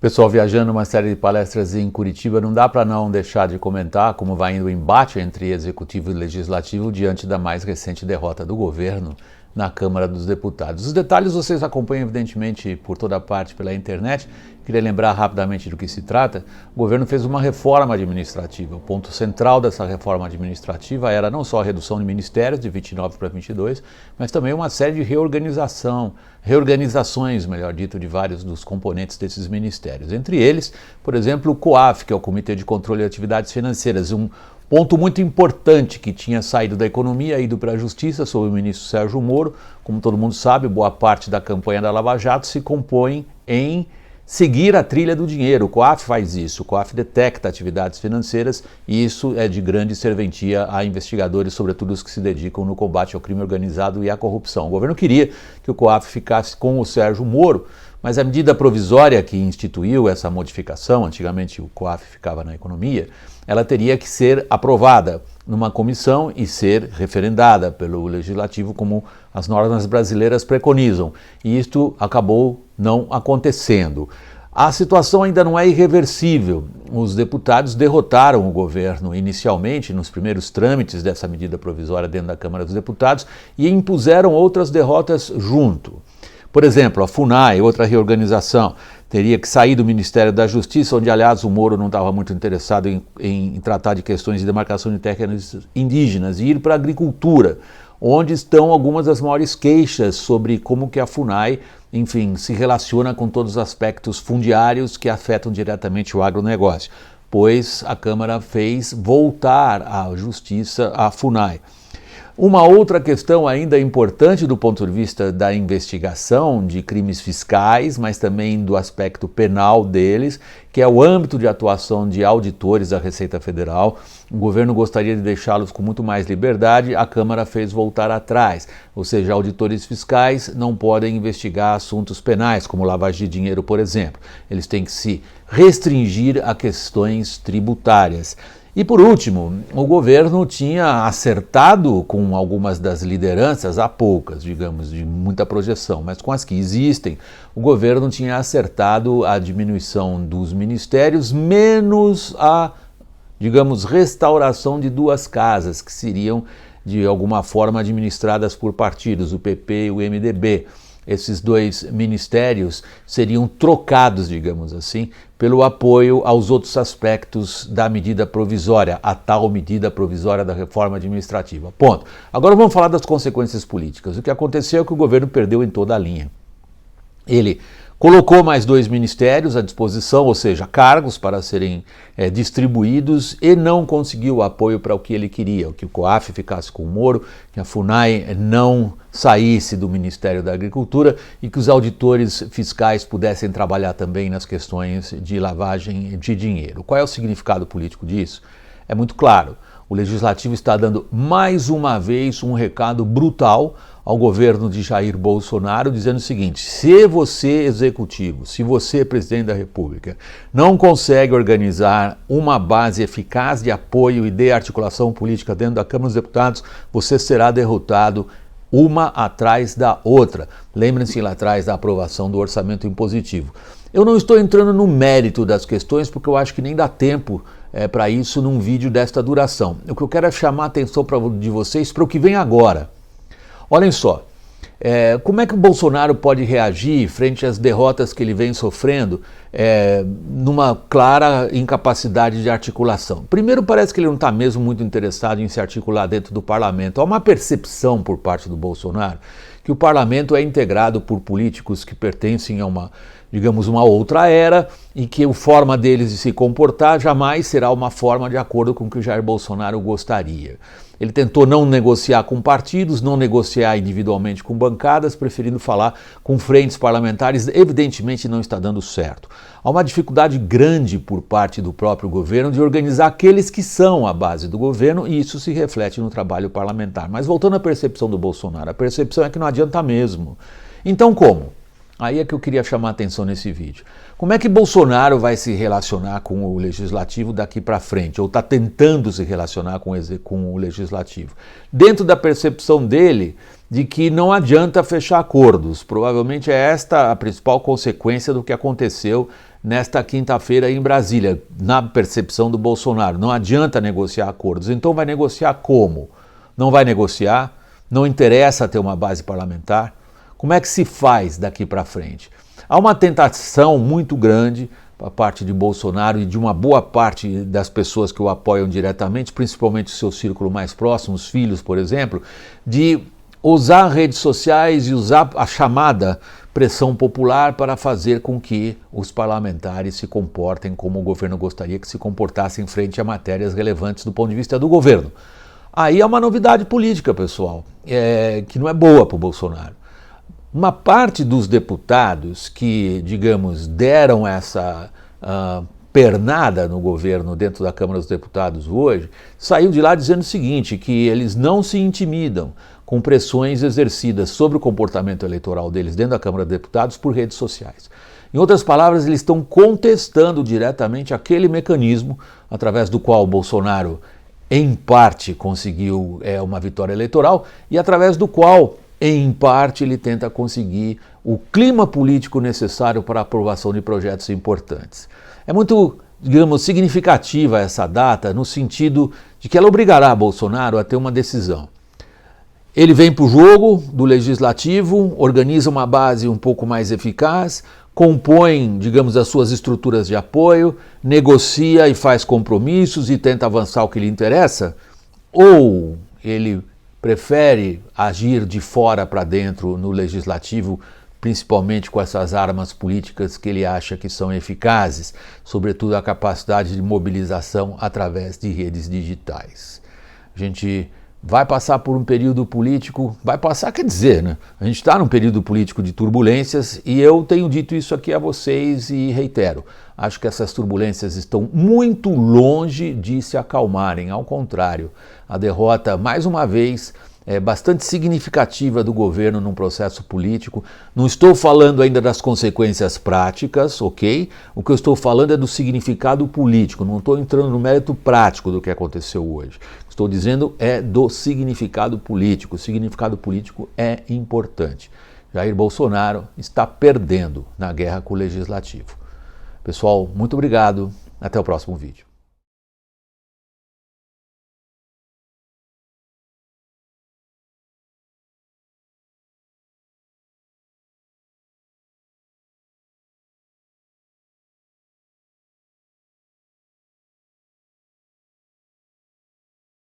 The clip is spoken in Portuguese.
Pessoal viajando uma série de palestras em Curitiba, não dá para não deixar de comentar como vai indo o embate entre executivo e legislativo diante da mais recente derrota do governo na Câmara dos Deputados. Os detalhes vocês acompanham evidentemente por toda parte pela internet. Queria lembrar rapidamente do que se trata. O governo fez uma reforma administrativa. O ponto central dessa reforma administrativa era não só a redução de ministérios de 29 para 22, mas também uma série de reorganizações, melhor dito, de vários dos componentes desses ministérios. Entre eles, por exemplo, o COAF, que é o Comitê de Controle de Atividades Financeiras, um ponto muito importante que tinha saído da economia e ido para a justiça sob o ministro Sérgio Moro. Como todo mundo sabe, boa parte da campanha da Lava Jato se compõe em seguir a trilha do dinheiro. O COAF faz isso, o COAF detecta atividades financeiras e isso é de grande serventia a investigadores, sobretudo os que se dedicam no combate ao crime organizado e à corrupção. O governo queria que o COAF ficasse com o Sérgio Moro, mas a medida provisória que instituiu essa modificação, antigamente o COAF ficava na economia, ela teria que ser aprovada numa comissão e ser referendada pelo Legislativo, como as normas brasileiras preconizam. E isto acabou não acontecendo. A situação ainda não é irreversível. Os deputados derrotaram o governo inicialmente nos primeiros trâmites dessa medida provisória dentro da Câmara dos Deputados e impuseram outras derrotas junto. Por exemplo, a FUNAI, outra reorganização, teria que sair do Ministério da Justiça, onde, aliás, o Moro não estava muito interessado em tratar de questões de demarcação de terras indígenas, e ir para a agricultura, onde estão algumas das maiores queixas sobre como que a FUNAI, enfim, se relaciona com todos os aspectos fundiários que afetam diretamente o agronegócio, pois a Câmara fez voltar à Justiça a FUNAI. Uma outra questão ainda importante do ponto de vista da investigação de crimes fiscais, mas também do aspecto penal deles, que é o âmbito de atuação de auditores da Receita Federal. O governo gostaria de deixá-los com muito mais liberdade, a Câmara fez voltar atrás, ou seja, auditores fiscais não podem investigar assuntos penais, como lavagem de dinheiro, por exemplo. Eles têm que se restringir a questões tributárias. E por último, o governo tinha acertado com algumas das lideranças, há poucas, digamos, de muita projeção, mas com as que existem, o governo tinha acertado a diminuição dos ministérios, menos a, digamos, restauração de duas casas, que seriam de alguma forma administradas por partidos, o PP e o MDB. Esses dois ministérios seriam trocados, digamos assim, pelo apoio aos outros aspectos da medida provisória, a tal medida provisória da reforma administrativa. Ponto. Agora vamos falar das consequências políticas. O que aconteceu é que o governo perdeu em toda a linha. Ele colocou mais dois ministérios à disposição, ou seja, cargos para serem distribuídos, e não conseguiu o apoio para o que ele queria, que o COAF ficasse com o Moro, que a FUNAI não saísse do Ministério da Agricultura e que os auditores fiscais pudessem trabalhar também nas questões de lavagem de dinheiro. Qual é o significado político disso? É muito claro. O Legislativo está dando mais uma vez um recado brutal ao governo de Jair Bolsonaro, dizendo o seguinte: se você, executivo, se você, presidente da República, não consegue organizar uma base eficaz de apoio e de articulação política dentro da Câmara dos Deputados, você será derrotado uma atrás da outra. Lembrem-se lá atrás da aprovação do orçamento impositivo. Eu não estou entrando no mérito das questões, porque eu acho que nem dá tempo para isso num vídeo desta duração. O que eu quero é chamar a atenção de vocês para o que vem agora. Olhem só, como é que o Bolsonaro pode reagir frente às derrotas que ele vem sofrendo numa clara incapacidade de articulação? Primeiro, parece que ele não está mesmo muito interessado em se articular dentro do parlamento. Há uma percepção por parte do Bolsonaro que o parlamento é integrado por políticos que pertencem a uma outra era e que a forma deles de se comportar jamais será uma forma de acordo com o que o Jair Bolsonaro gostaria. Ele tentou não negociar com partidos, não negociar individualmente com bancadas, preferindo falar com frentes parlamentares. Evidentemente não está dando certo. Há uma dificuldade grande por parte do próprio governo de organizar aqueles que são a base do governo, e isso se reflete no trabalho parlamentar. Mas voltando à percepção do Bolsonaro, a percepção é que não adianta mesmo. Então como? Aí é que eu queria chamar a atenção nesse vídeo. Como é que Bolsonaro vai se relacionar com o Legislativo daqui para frente? Ou está tentando se relacionar com o Legislativo? Dentro da percepção dele de que não adianta fechar acordos. Provavelmente é esta a principal consequência do que aconteceu nesta quinta-feira em Brasília, na percepção do Bolsonaro. Não adianta negociar acordos. Então vai negociar como? Não vai negociar? Não interessa ter uma base parlamentar? Como é que se faz daqui para frente? Há uma tentação muito grande da parte de Bolsonaro e de uma boa parte das pessoas que o apoiam diretamente, principalmente o seu círculo mais próximo, os filhos, por exemplo, de usar redes sociais e usar a chamada pressão popular para fazer com que os parlamentares se comportem como o governo gostaria que se comportassem frente a matérias relevantes do ponto de vista do governo. Aí é uma novidade política, pessoal, que não é boa para o Bolsonaro. Uma parte dos deputados que, digamos, deram essa pernada no governo dentro da Câmara dos Deputados hoje, saiu de lá dizendo o seguinte, que eles não se intimidam com pressões exercidas sobre o comportamento eleitoral deles dentro da Câmara dos Deputados por redes sociais. Em outras palavras, eles estão contestando diretamente aquele mecanismo através do qual o Bolsonaro, em parte, conseguiu uma vitória eleitoral e através do qual, em parte, ele tenta conseguir o clima político necessário para a aprovação de projetos importantes. É muito, digamos, significativa essa data no sentido de que ela obrigará Bolsonaro a ter uma decisão. Ele vem para o jogo do Legislativo, organiza uma base um pouco mais eficaz, compõe, digamos, as suas estruturas de apoio, negocia e faz compromissos e tenta avançar o que lhe interessa, ou ele prefere agir de fora para dentro no Legislativo, principalmente com essas armas políticas que ele acha que são eficazes, sobretudo a capacidade de mobilização através de redes digitais. A gente vai passar por um período político, quer dizer, né? A gente está num período político de turbulências e eu tenho dito isso aqui a vocês e reitero. Acho que essas turbulências estão muito longe de se acalmarem, ao contrário. A derrota, mais uma vez, é bastante significativa do governo num processo político. Não estou falando ainda das consequências práticas, ok? O que eu estou falando é do significado político, não estou entrando no mérito prático do que aconteceu hoje. Estou dizendo é do significado político. O significado político é importante. Jair Bolsonaro está perdendo na guerra com o Legislativo. Pessoal, muito obrigado. Até o próximo vídeo.